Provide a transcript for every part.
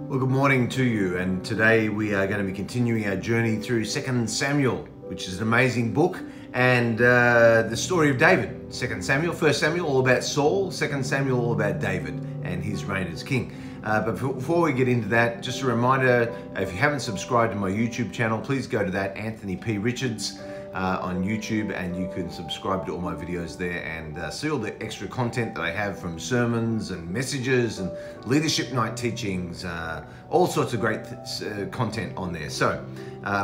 Well, good morning to you, and today we are going to be continuing our journey through 2 Samuel, which is an amazing book, and the story of David. 2 Samuel, 1 Samuel all about Saul, 2 Samuel all about David and his reign as king. But before we get into that, just a reminder, if you haven't subscribed to my YouTube channel, please go to that, Anthony P. Richards, on YouTube, and you can subscribe to all my videos there and see all the extra content that I have from sermons and messages and leadership night teachings, all sorts of great content on there. So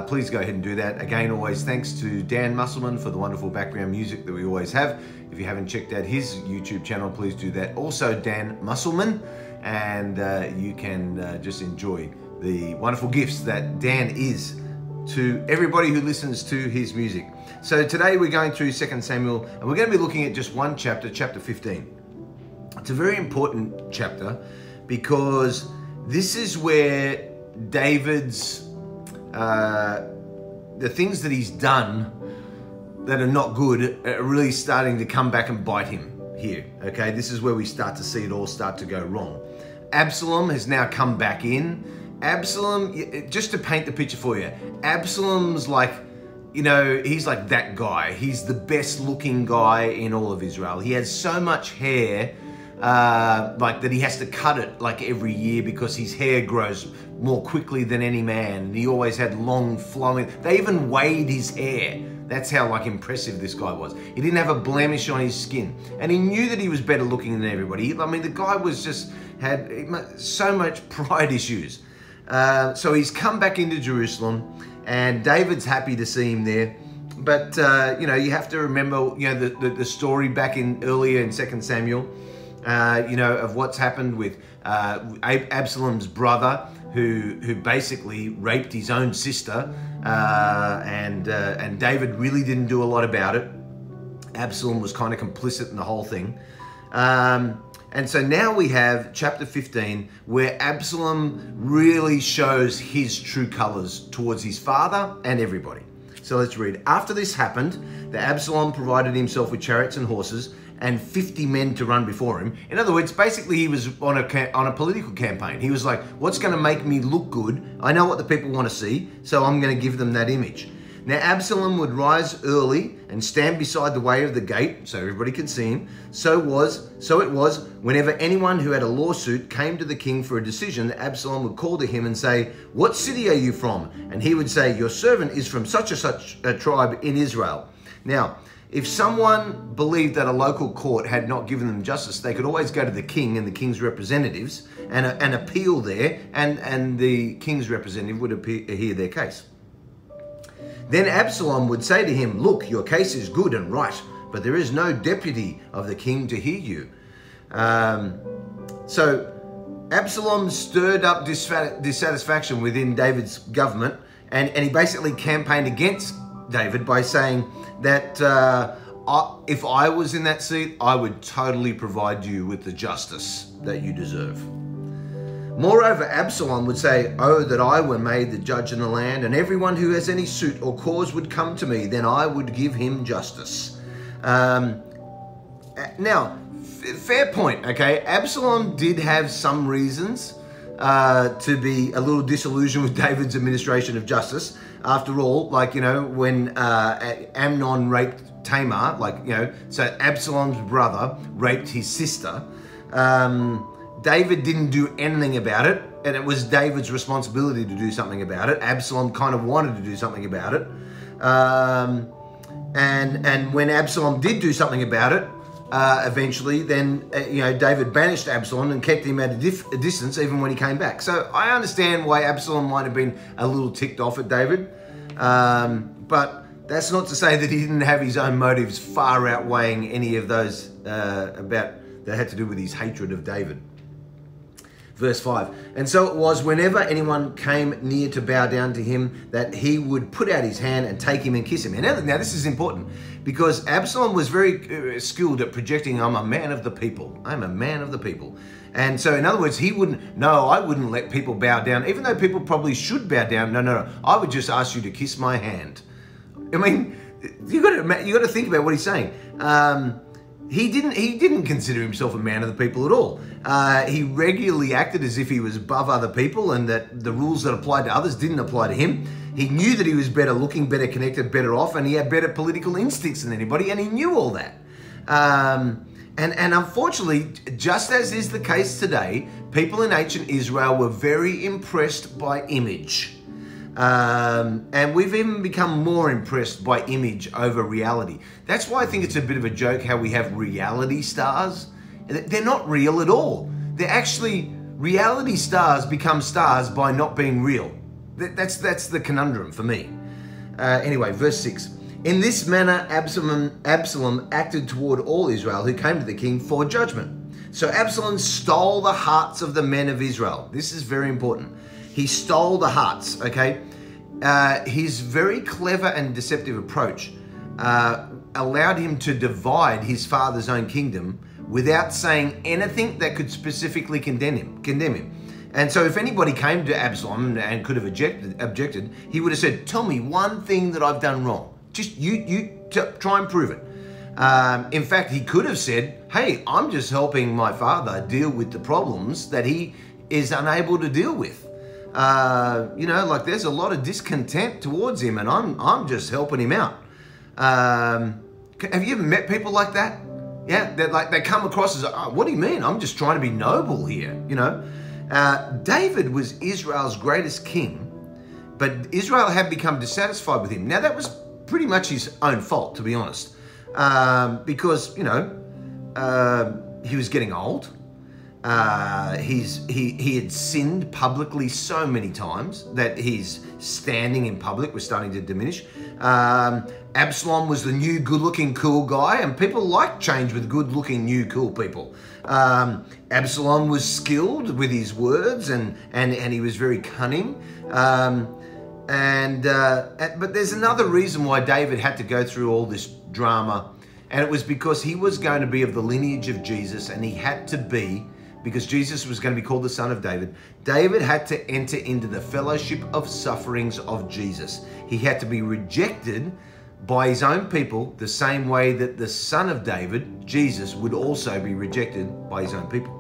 please go ahead and do that. Again, always thanks to Dan Musselman for the wonderful background music that we always have. If you haven't checked out his YouTube channel, please do that. Also Dan Musselman, and you can just enjoy the wonderful gifts that Dan is to everybody who listens to his music. So today we're going through 2 Samuel, and we're going to be looking at just one chapter, chapter 15. It's a very important chapter because this is where David's, the things that he's done that are not good are really starting to come back and bite him here, okay? This is where we start to see it all start to go wrong. Absalom has now come back in. Absalom, just to paint the picture for you, Absalom's like, you know, he's like that guy. He's the best looking guy in all of Israel. He has so much hair, like that he has to cut it like every year because his hair grows more quickly than any man. And he always had long flowing, they even weighed his hair. That's how like impressive this guy was. He didn't have a blemish on his skin. And he knew that he was better looking than everybody. I mean, the guy was just, had so much pride issues. So he's come back into Jerusalem, and David's happy to see him there. But, you know, you have to remember, you know, the story back in earlier in 2 Samuel, you know, of what's happened with Absalom's brother, who basically raped his own sister, and David really didn't do a lot about it. Absalom was kind of complicit in the whole thing. And so now we have chapter 15, where Absalom really shows his true colors towards his father and everybody. So let's read. After this happened, the Absalom provided himself with chariots and horses and 50 men to run before him. In other words, basically he was on a political campaign. He was like, what's going to make me look good? I know what the people want to see, so I'm going to give them that image. Now Absalom would rise early and stand beside the way of the gate so everybody could see him. So it was, whenever anyone who had a lawsuit came to the king for a decision, that Absalom would call to him and say, "What city are you from?" And he would say, "Your servant is from such a tribe in Israel." Now, if someone believed that a local court had not given them justice, they could always go to the king and the king's representatives and appeal there, and the king's representative would hear their case. Then Absalom would say to him, "Look, your case is good and right, but there is no deputy of the king to hear you." So Absalom stirred up dissatisfaction within David's government, and he basically campaigned against David by saying that if I was in that seat, I would totally provide you with the justice that you deserve. Moreover, Absalom would say, "Oh, that I were made the judge in the land, and everyone who has any suit or cause would come to me, then I would give him justice." Now, fair point, okay? Absalom did have some reasons to be a little disillusioned with David's administration of justice. After all, like, you know, when Amnon raped Tamar, like, you know, so Absalom's brother raped his sister. David didn't do anything about it, and it was David's responsibility to do something about it. Absalom kind of wanted to do something about it. And when Absalom did do something about it, eventually, then, you know, David banished Absalom and kept him at a distance even when he came back. So I understand why Absalom might have been a little ticked off at David, but that's not to say that he didn't have his own motives far outweighing any of those that had to do with his hatred of David. Verse 5, and so it was whenever anyone came near to bow down to him that he would put out his hand and take him and kiss him. And now this is important because Absalom was very skilled at projecting, "I'm a man of the people. I'm a man of the people." And so in other words, I wouldn't let people bow down, even though people probably should bow down. No. I would just ask you to kiss my hand. I mean, you got to think about what he's saying. he didn't consider himself a man of the people at all. He regularly acted as if he was above other people and that the rules that applied to others didn't apply to him. He knew that he was better looking, better connected, better off, and he had better political instincts than anybody, and he knew all that. And unfortunately, just as is the case today, people in ancient Israel were very impressed by image. And we've even become more impressed by image over reality. That's why I think it's a bit of a joke how we have reality stars. They're not real at all. They're actually, reality stars become stars by not being real. That's the conundrum for me. Anyway, verse 6. In this manner, Absalom acted toward all Israel who came to the king for judgment. So Absalom stole the hearts of the men of Israel. This is very important. He stole the hearts, okay? His very clever and deceptive approach allowed him to divide his father's own kingdom without saying anything that could specifically condemn him. And so if anybody came to Absalom and could have objected, he would have said, tell me one thing that I've done wrong. Just you try and prove it. In fact, he could have said, hey, I'm just helping my father deal with the problems that he is unable to deal with. Like there's a lot of discontent towards him and I'm just helping him out. Have you ever met people like that? Yeah, they come across as, oh, what do you mean? I'm just trying to be noble here, David was Israel's greatest king, but Israel had become dissatisfied with him. Now that was pretty much his own fault, to be honest, because he was getting old. He had sinned publicly so many times that his standing in public was starting to diminish. Absalom was the new good-looking cool guy, and people like change with good-looking new cool people. Absalom was skilled with his words and he was very cunning. But there's another reason why David had to go through all this drama, and it was because he was going to be of the lineage of Jesus, and he had to be, because Jesus was going to be called the Son of David. David had to enter into the fellowship of sufferings of Jesus. He had to be rejected by his own people the same way that the Son of David, Jesus, would also be rejected by his own people.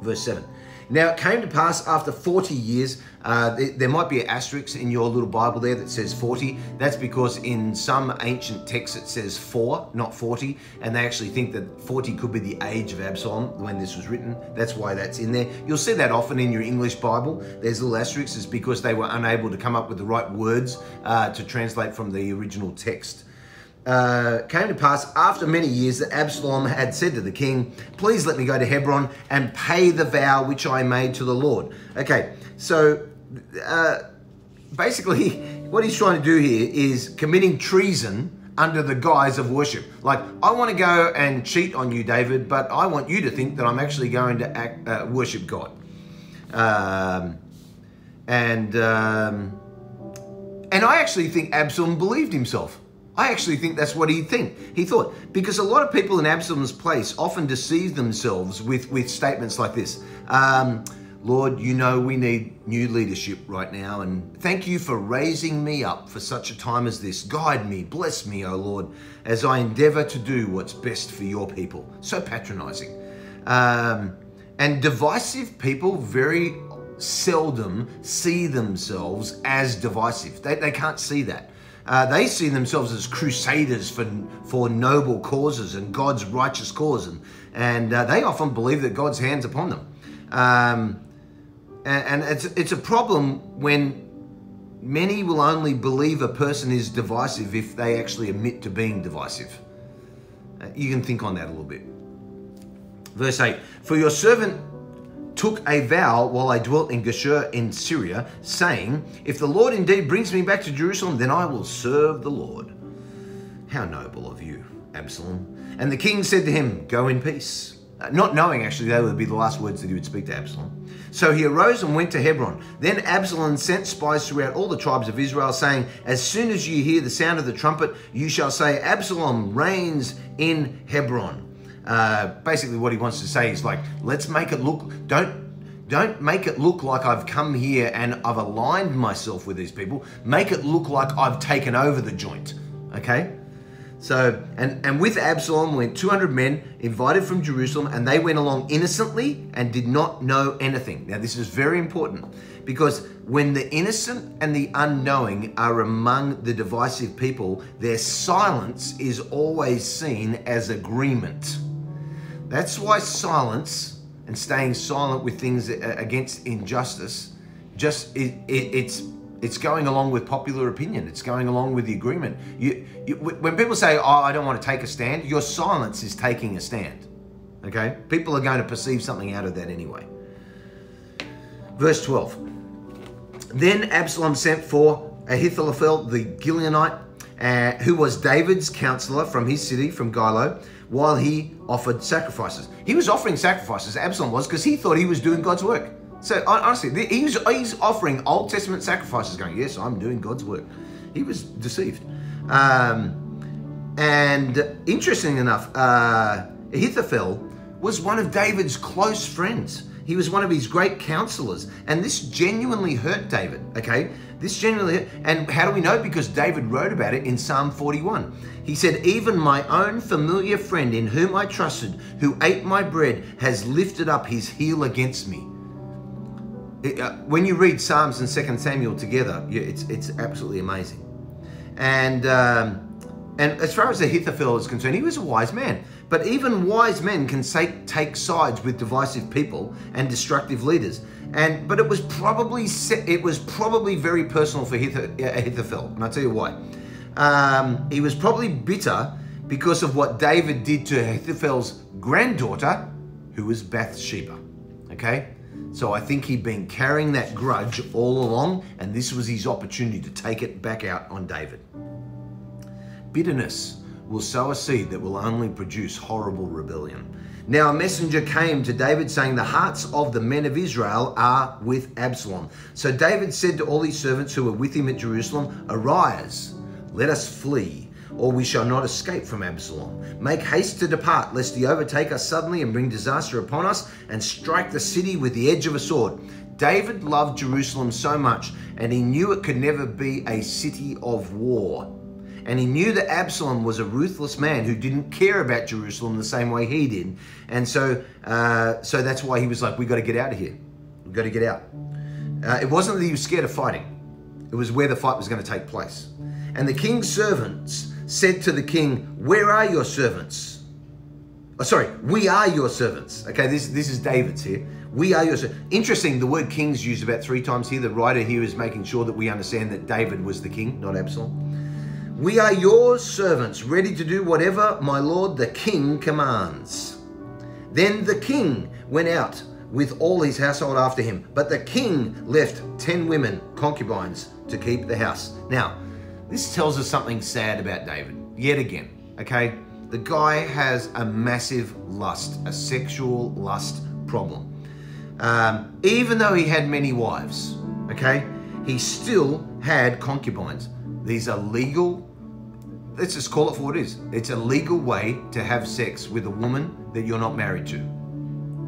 Verse 7. Now it came to pass after 40 years, there might be an asterisk in your little Bible there that says 40. That's because in some ancient texts it says 4, not 40. And they actually think that 40 could be the age of Absalom when this was written. That's why that's in there. You'll see that often in your English Bible. There's little asterisks. It's because they were unable to come up with the right words to translate from the original text. Came to pass after many years that Absalom had said to the king, please let me go to Hebron and pay the vow which I made to the Lord. Okay, so basically what he's trying to do here is committing treason under the guise of worship. Like, I want to go and cheat on you, David, but I want you to think that I'm actually going to worship God. And I actually think Absalom believed himself. I actually think that's what he thought. Because a lot of people in Absalom's place often deceive themselves with statements like this. Lord, we need new leadership right now, and thank you for raising me up for such a time as this. Guide me, bless me, O Lord, as I endeavor to do what's best for your people. So patronizing. And divisive people very seldom see themselves as divisive. They can't see that. They see themselves as crusaders for noble causes and God's righteous cause, and they often believe that God's hand's upon them. And it's a problem when many will only believe a person is divisive if they actually admit to being divisive. You can think on that a little bit. Verse 8, for your servant took a vow while I dwelt in Geshur in Syria, saying, if the Lord indeed brings me back to Jerusalem, then I will serve the Lord. How noble of you, Absalom. And the king said to him, go in peace. Not knowing, actually, they would be the last words that he would speak to Absalom. So he arose and went to Hebron. Then Absalom sent spies throughout all the tribes of Israel, saying, as soon as you hear the sound of the trumpet, you shall say, Absalom reigns in Hebron. Basically what he wants to say is like, let's make it look, don't make it look like I've come here and I've aligned myself with these people. Make it look like I've taken over the joint, okay? So, and with Absalom went 200 men invited from Jerusalem, and they went along innocently and did not know anything. Now, this is very important, because when the innocent and the unknowing are among the divisive people, their silence is always seen as agreement. That's why silence and staying silent with things against injustice, it's going along with popular opinion. It's going along with the agreement. When people say, oh, I don't want to take a stand, your silence is taking a stand, okay? People are going to perceive something out of that anyway. Verse 12. Then Absalom sent for Ahithophel the Gileonite, who was David's counselor from his city, from Gilo, while he offered sacrifices. He was offering sacrifices, Absalom was, because he thought he was doing God's work. So honestly, he's offering Old Testament sacrifices going, yes, I'm doing God's work. He was deceived. And interesting enough, Ahithophel was one of David's close friends. He was one of his great counselors. And this genuinely hurt David, okay? This genuinely hurt. And how do we know? Because David wrote about it in Psalm 41. He said, even my own familiar friend in whom I trusted, who ate my bread, has lifted up his heel against me. When you read Psalms and 2 Samuel together, it's absolutely amazing. And as far as Ahithophel is concerned, he was a wise man. But even wise men can take sides with divisive people and destructive leaders. But it was probably very personal for Ahithophel, and I'll tell you why. He was probably bitter because of what David did to Ahithophel's granddaughter, who was Bathsheba. Okay? So I think he'd been carrying that grudge all along, and this was his opportunity to take it back out on David. Bitterness will sow a seed that will only produce horrible rebellion. Now a messenger came to David saying, the hearts of the men of Israel are with Absalom. So David said to all his servants who were with him at Jerusalem, arise, let us flee, or we shall not escape from Absalom. Make haste to depart, lest he overtake us suddenly and bring disaster upon us and strike the city with the edge of a sword. David loved Jerusalem so much, and he knew it could never be a city of war. And he knew that Absalom was a ruthless man who didn't care about Jerusalem the same way he did. And so that's why he was like, we got to get out of here. We've got to get out. It wasn't that he was scared of fighting. It was where the fight was going to take place. And the king's servants said to the king, where are your servants? Oh, sorry, we are your servants. Okay, this is David's here. We are your servants. Interesting, the word king's used about 3 times here. The writer here is making sure that we understand that David was the king, not Absalom. We are your servants, ready to do whatever my lord the king commands. Then the king went out with all his household after him, but the king left 10 women, concubines, to keep the house. Now, this tells us something sad about David, yet again, okay? The guy has a massive lust, a sexual lust problem. Even though he had many wives, okay, he still had concubines. These are legal, let's just call it for what it is. It's a legal way to have sex with a woman that you're not married to.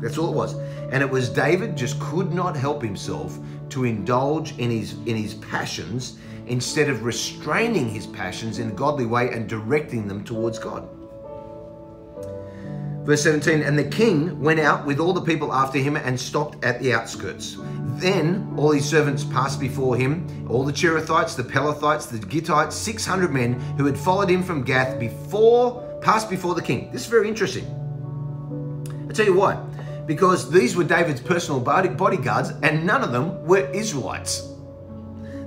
That's all it was. And it was David just could not help himself to indulge in his passions instead of restraining his passions in a godly way and directing them towards God. Verse 17, and the king went out with all the people after him and stopped at the outskirts. Then all his servants passed before him, all the Cherethites, the Pelethites, the Gittites, 600 men who had followed him from Gath passed before the king. This is very interesting. I'll tell you why. Because these were David's personal bodyguards, and none of them were Israelites.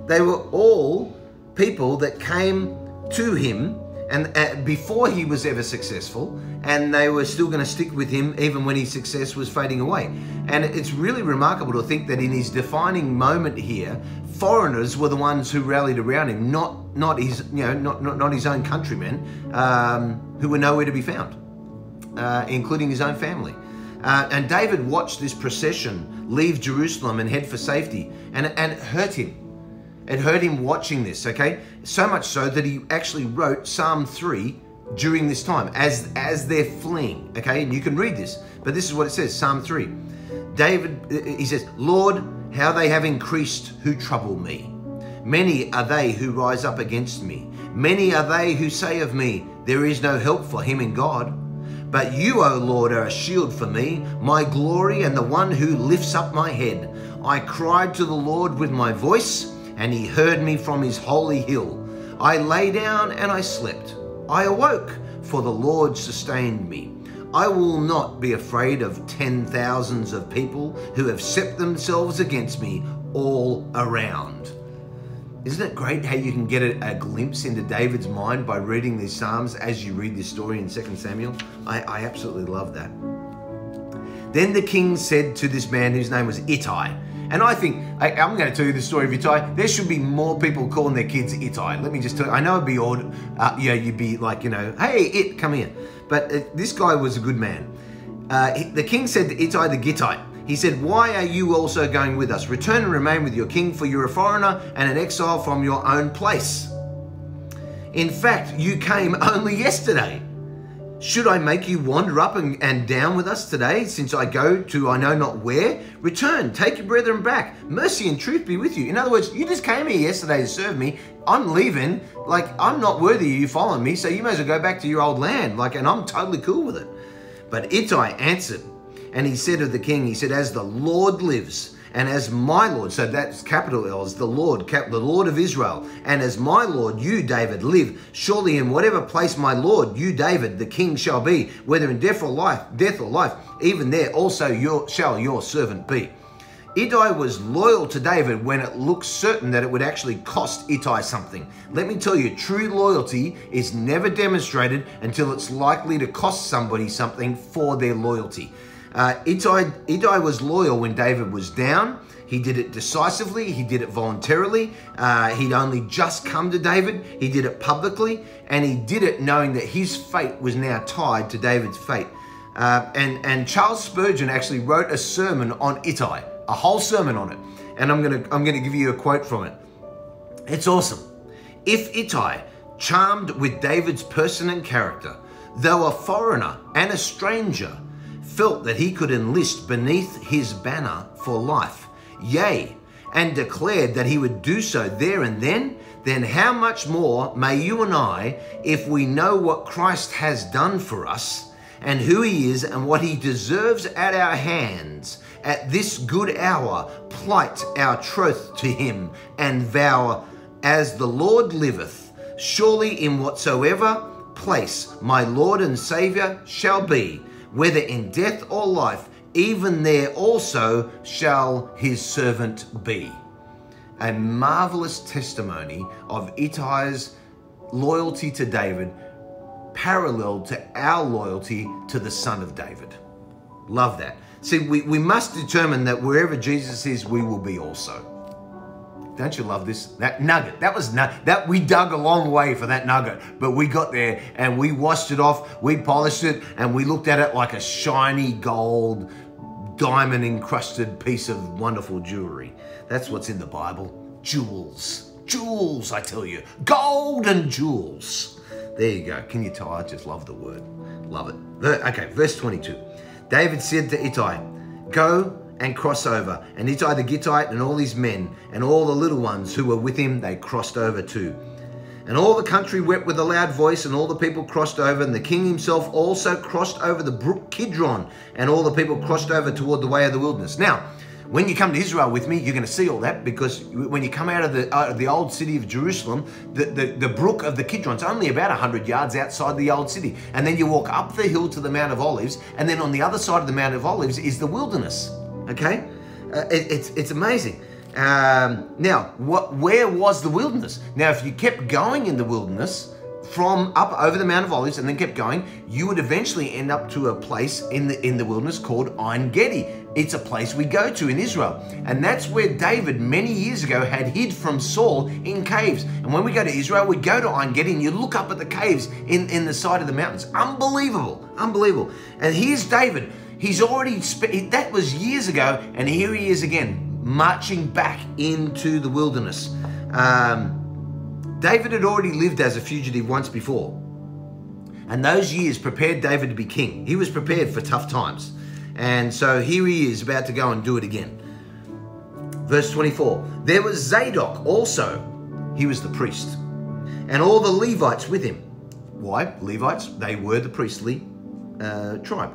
They were all people that came to him and before he was ever successful, and they were still going to stick with him even when his success was fading away. And it's really remarkable to think that in his defining moment here, foreigners were the ones who rallied around him, not his own countrymen, who were nowhere to be found, including his own family. And David watched this procession leave Jerusalem and head for safety, and it hurt him. It hurt him watching this, okay? So much so that he actually wrote Psalm 3 during this time as they're fleeing, okay? And you can read this, but this is what it says, Psalm 3. David, he says, Lord, how they have increased who trouble me. Many are they who rise up against me. Many are they who say of me, there is no help for him in God. But you, O Lord, are a shield for me, my glory and the one who lifts up my head. I cried to the Lord with my voice, and he heard me from his holy hill. I lay down and I slept. I awoke, for the Lord sustained me. I will not be afraid of 10,000s of people who have set themselves against me all around. Isn't it great how you can get a glimpse into David's mind by reading these Psalms as you read this story in 2 Samuel? I absolutely love that. Then the king said to this man whose name was Ittai, and I think, I'm going to tell you the story of Ittai. There should be more people calling their kids Ittai. Let me just tell you, I know it'd be odd, you'd be like, hey, come here. But this guy was a good man. The king said to Ittai the Gittite, he said, why are you also going with us? Return and remain with your king, for you're a foreigner and an exile from your own place. In fact, you came only yesterday. Should I make you wander up and down with us today, since I go to I know not where? Return, take your brethren back. Mercy and truth be with you. In other words, you just came here yesterday to serve me. I'm leaving. I'm not worthy of you following me, so you may as well go back to your old land. And I'm totally cool with it. But Ittai answered, and he said to the king, he said, as the Lord lives, and as my Lord, so that's capital L, as the Lord of Israel, and as my Lord, you, David, live, surely in whatever place my Lord, you, David, the king shall be, whether in death or life, even there also shall your servant be. Ittai was loyal to David when it looked certain that it would actually cost Ittai something. Let me tell you, true loyalty is never demonstrated until it's likely to cost somebody something for their loyalty. Ittai was loyal when David was down. He did it decisively. He did it voluntarily. He'd only just come to David. He did it publicly, and he did it knowing that his fate was now tied to David's fate. And Charles Spurgeon actually wrote a sermon on Ittai, a whole sermon on it. And I'm gonna give you a quote from it. It's awesome. If Ittai, charmed with David's person and character, though a foreigner and a stranger, felt that he could enlist beneath his banner for life, yea, and declared that he would do so there and then how much more may you and I, if we know what Christ has done for us, and who he is and what he deserves at our hands, at this good hour plight our troth to him, and vow, as the Lord liveth, surely in whatsoever place my Lord and Saviour shall be, whether in death or life, even there also shall his servant be. A marvelous testimony of Ittai's loyalty to David, paralleled to our loyalty to the Son of David. Love that. See, we must determine that wherever Jesus is, we will be also. Don't you love this? That nugget, that we dug a long way for that nugget, but we got there and we washed it off, we polished it, and we looked at it like a shiny gold, diamond encrusted piece of wonderful jewelry. That's what's in the Bible. Jewels. Jewels, I tell you. Gold and jewels. There you go. Can you tell? I just love the word. Love it. Okay, verse 22. David said to Ittai, go and cross over. And Ittai the Gittite and all his men and all the little ones who were with him, they crossed over too. And all the country wept with a loud voice, and all the people crossed over, and the king himself also crossed over the brook Kidron, and all the people crossed over toward the way of the wilderness. Now, when you come to Israel with me, you're going to see all that, because when you come out of the old city of Jerusalem, the brook of the Kidron's only about 100 yards outside the old city. And then you walk up the hill to the Mount of Olives, and then on the other side of the Mount of Olives is the wilderness. Okay? It's amazing. Now, where was the wilderness? Now, if you kept going in the wilderness from up over the Mount of Olives and then kept going, you would eventually end up to a place in the wilderness called Ein Gedi. It's a place we go to in Israel. And that's where David many years ago had hid from Saul in caves. And when we go to Israel, we go to Ein Gedi and you look up at the caves in the side of the mountains. Unbelievable, unbelievable. And here's David. He's already, that was years ago, and here he is again, marching back into the wilderness. David had already lived as a fugitive once before, and those years prepared David to be king. He was prepared for tough times, and so here he is about to go and do it again. Verse 24, there was Zadok also, He was the priest. And all the Levites with him. Why? Levites, they were the priestly tribe.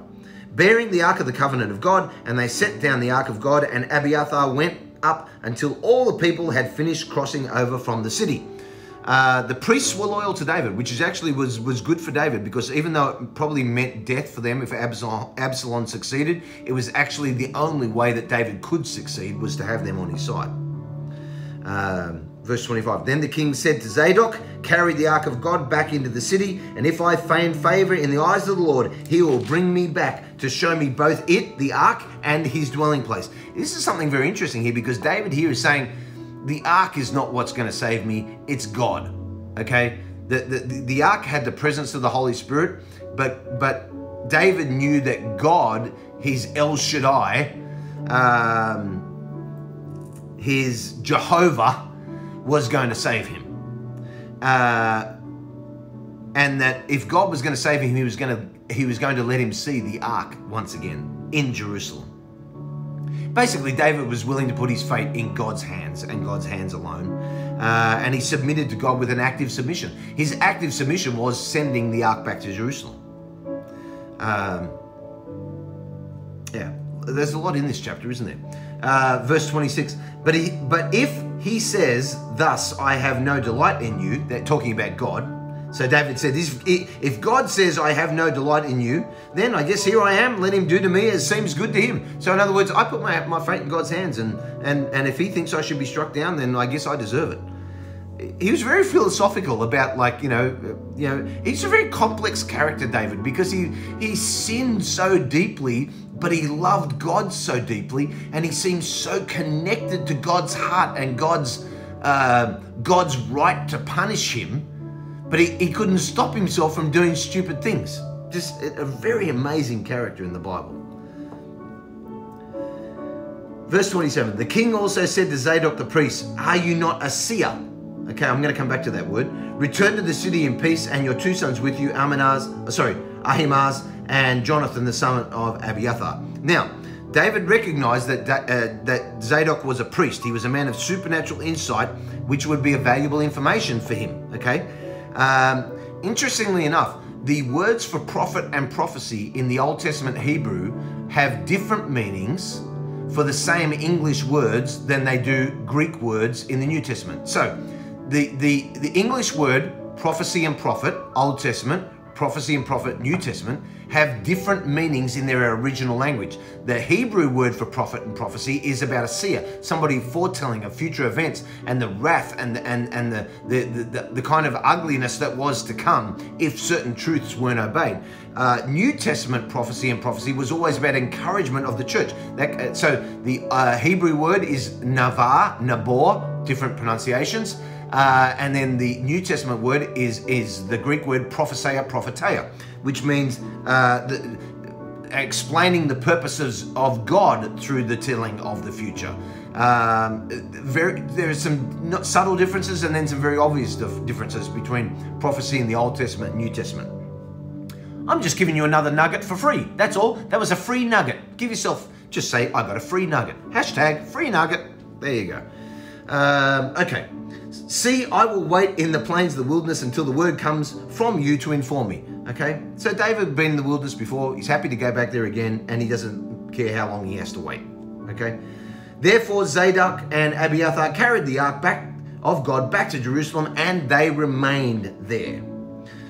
Bearing the Ark of the Covenant of God, and they set down the Ark of God, and Abiathar went up until all the people had finished crossing over from the city. The priests were loyal to David, which is actually was good for David, because even though it probably meant death for them if Absalom succeeded, it was actually the only way that David could succeed was to have them on his side. Verse 25, then the king said to Zadok, carry the ark of God back into the city, and if I find favor in the eyes of the Lord, he will bring me back to show me both it, the ark, and his dwelling place. This is something very interesting here, because David here is saying, the ark is not what's going to save me, it's God, okay? The ark had the presence of the Holy Spirit, but David knew that God, his El Shaddai, his Jehovah, was going to save him. And that if God was going to save him, he was going to let him see the ark once again in Jerusalem. Basically, David was willing to put his fate in God's hands and God's hands alone. And he submitted to God with an active submission. His active submission was sending the ark back to Jerusalem. Yeah, there's a lot in this chapter, isn't there? Verse 26, but if he says, thus, I have no delight in you, that talking about God. So David said, if God says, I have no delight in you, then I guess here I am, let him do to me as seems good to him. So in other words, I put my fate in God's hands, and if he thinks I should be struck down, then I guess I deserve it. He was very philosophical about, like, you know, he's a very complex character, David, because he sinned so deeply, but he loved God so deeply, and he seems so connected to God's heart and God's right to punish him, but he couldn't stop himself from doing stupid things. Just a very amazing character in the Bible. Verse 27, the king also said to Zadok the priest, are you not a seer? Okay, I'm going to come back to that word. Return to the city in peace, and your two sons with you, Ahimaaz and Jonathan, the son of Abiathar. Now, David recognized that Zadok was a priest. He was a man of supernatural insight, which would be a valuable information for him. Okay. Interestingly enough, the words for prophet and prophecy in the Old Testament Hebrew have different meanings for the same English words than they do Greek words in the New Testament. So, the English word prophecy and prophet, Old Testament, prophecy and prophet, New Testament, have different meanings in their original language. The Hebrew word for prophet and prophecy is about a seer, somebody foretelling of future events and the wrath and the kind of ugliness that was to come if certain truths weren't obeyed. New Testament prophecy and prophecy was always about encouragement of the church. So the Hebrew word is nabor, different pronunciations. And then the New Testament word is the Greek word propheteia, which means explaining the purposes of God through the telling of the future. There are some subtle differences and then some very obvious differences between prophecy in the Old Testament and New Testament. I'm just giving you another nugget for free. That's all. That was a free nugget. Give yourself, just say, I got a free nugget. Hashtag free nugget. There you go. Okay. See, I will wait in the plains of the wilderness until the word comes from you to inform me. Okay, so David had been in the wilderness before. He's happy to go back there again, and he doesn't care how long he has to wait. Okay, therefore Zadok and Abiathar carried the ark of God back to Jerusalem, and they remained there.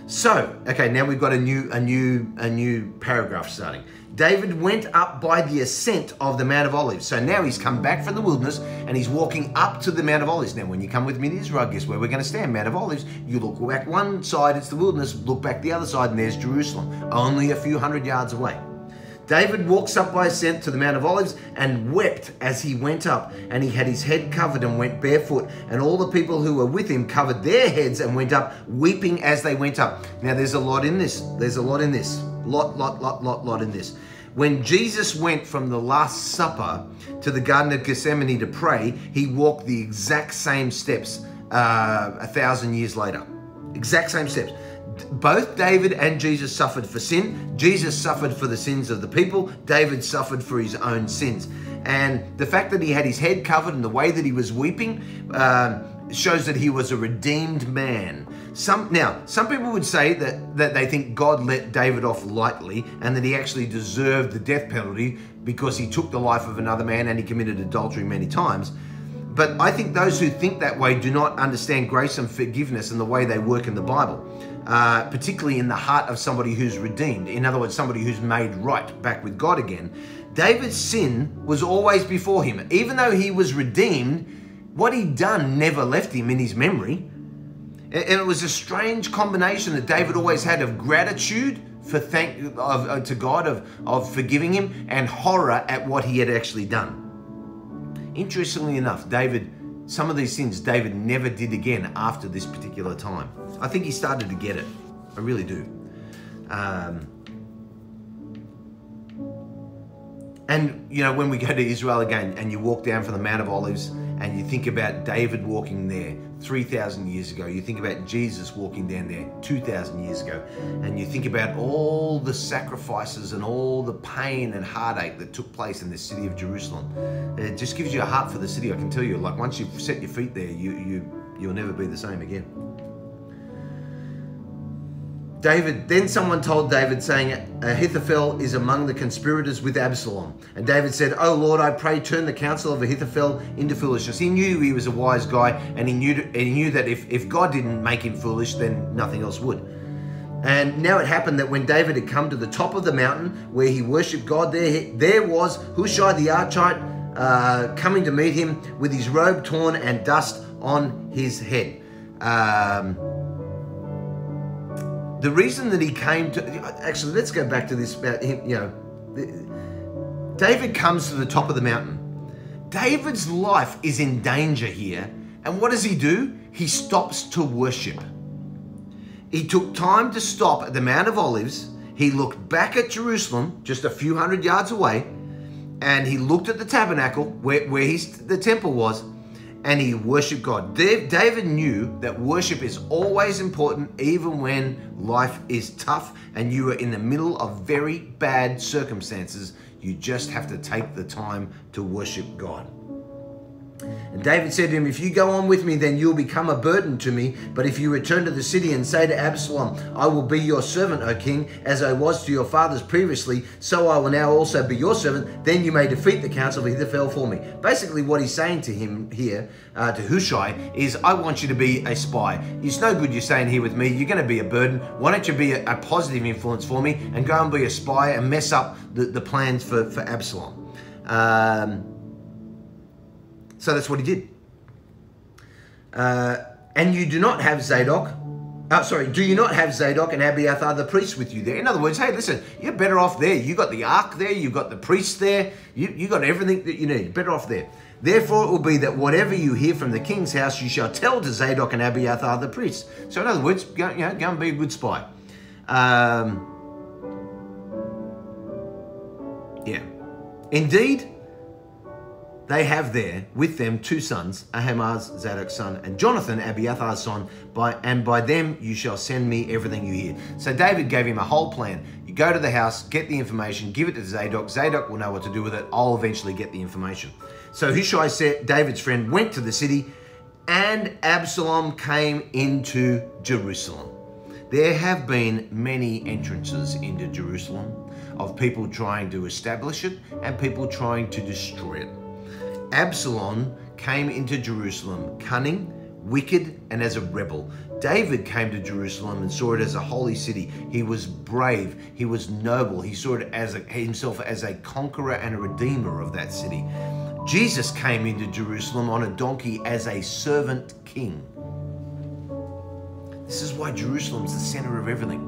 So, okay, now we've got a new paragraph starting. David went up by the ascent of the Mount of Olives. So now he's come back from the wilderness and he's walking up to the Mount of Olives. Now, when you come with me to Israel, guess where we're going to stand? Mount of Olives. You look back one side, it's the wilderness. Look back the other side, and there's Jerusalem, only a few hundred yards away. David walks up by ascent to the Mount of Olives and wept as he went up, and he had his head covered and went barefoot, and all the people who were with him covered their heads and went up, weeping as they went up. Now, there's a lot in this. There's a lot in this. Lot in this. When Jesus went from the Last Supper to the Garden of Gethsemane to pray, he walked the exact same steps 1,000 years later. Exact same steps. Both David and Jesus suffered for sin. Jesus suffered for the sins of the people. David suffered for his own sins. And the fact that he had his head covered and the way that he was weeping shows that he was a redeemed man. Some people would say that they think God let David off lightly and that he actually deserved the death penalty because he took the life of another man and he committed adultery many times. But I think those who think that way do not understand grace and forgiveness and the way they work in the Bible, particularly in the heart of somebody who's redeemed. In other words, somebody who's made right back with God again. David's sin was always before him. Even though he was redeemed, what he'd done never left him in his memory. And it was a strange combination that David always had of gratitude to God of forgiving him and horror at what he had actually done. Interestingly enough, some of these sins David never did again after this particular time. I think he started to get it. I really do. And, you know, when we go to Israel again and you walk down from the Mount of Olives and you think about David walking there 3,000 years ago, you think about Jesus walking down there 2,000 years ago, and you think about all the sacrifices and all the pain and heartache that took place in the city of Jerusalem. It just gives you a heart for the city, I can tell you. Like, once you've set your feet there, you'll never be the same again. Then someone told David, saying, Ahithophel is among the conspirators with Absalom. And David said, "Oh Lord, I pray, turn the counsel of Ahithophel into foolishness." He knew he was a wise guy, and he knew that if God didn't make him foolish, then nothing else would. And now it happened that when David had come to the top of the mountain where he worshipped God, there was Hushai the Archite coming to meet him with his robe torn and dust on his head. The reason that he came to... Actually, let's go back to this about him, you know. David comes to the top of the mountain. David's life is in danger here. And what does he do? He stops to worship. He took time to stop at the Mount of Olives. He looked back at Jerusalem, just a few hundred yards away. And he looked at the tabernacle, where the temple was. And he worshiped God. David knew that worship is always important, even when life is tough and you are in the middle of very bad circumstances. You just have to take the time to worship God. And David said to him, "If you go on with me, then you'll become a burden to me. But if you return to the city and say to Absalom, 'I will be your servant, O king, as I was to your fathers previously, so I will now also be your servant, then you may defeat the counsel of Ahithophel for me.'" Basically what he's saying to him here, to Hushai, is, I want you to be a spy. It's no good you staying here with me. You're going to be a burden. Why don't you be a positive influence for me and go and be a spy and mess up the plans for Absalom. So that's what he did. And you do not have Zadok. Do you not have Zadok and Abiathar the priests with you there? In other words, hey, listen, you're better off there. You got the ark there. You've got the priests there. You got everything that you need. You're better off there. Therefore, it will be that whatever you hear from the king's house, you shall tell to Zadok and Abiathar the priests. So in other words, go and be a good spy. Yeah. Indeed, they have there with them 2 sons, Ahimaaz, Zadok's son, and Jonathan, Abiathar's son, and by them you shall send me everything you hear. So David gave him a whole plan. You go to the house, get the information, give it to Zadok. Zadok will know what to do with it. I'll eventually get the information. So Hushai, David's friend, went to the city, and Absalom came into Jerusalem. There have been many entrances into Jerusalem of people trying to establish it and people trying to destroy it. Absalom came into Jerusalem cunning, wicked, and as a rebel. David came to Jerusalem and saw it as a holy city. He was brave. He was noble. He saw it as himself as a conqueror and a redeemer of that city. Jesus came into Jerusalem on a donkey as a servant king. This is why Jerusalem's the center of everything.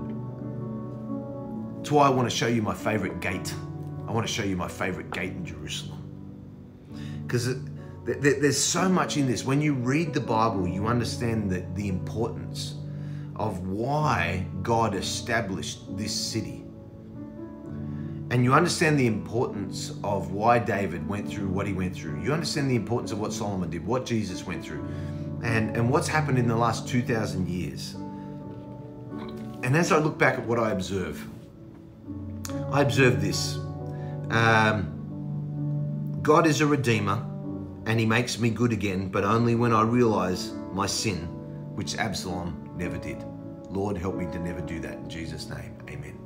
That's why I want to show you my favorite gate. I want to show you my favorite gate in Jerusalem. Because there's so much in this. When you read the Bible, you understand the importance of why God established this city. And you understand the importance of why David went through what he went through. You understand the importance of what Solomon did, what Jesus went through, and what's happened in the last 2,000 years. And as I look back at what I observe this. God is a redeemer and he makes me good again, but only when I realize my sin, which Absalom never did. Lord, help me to never do that. In Jesus' name, amen.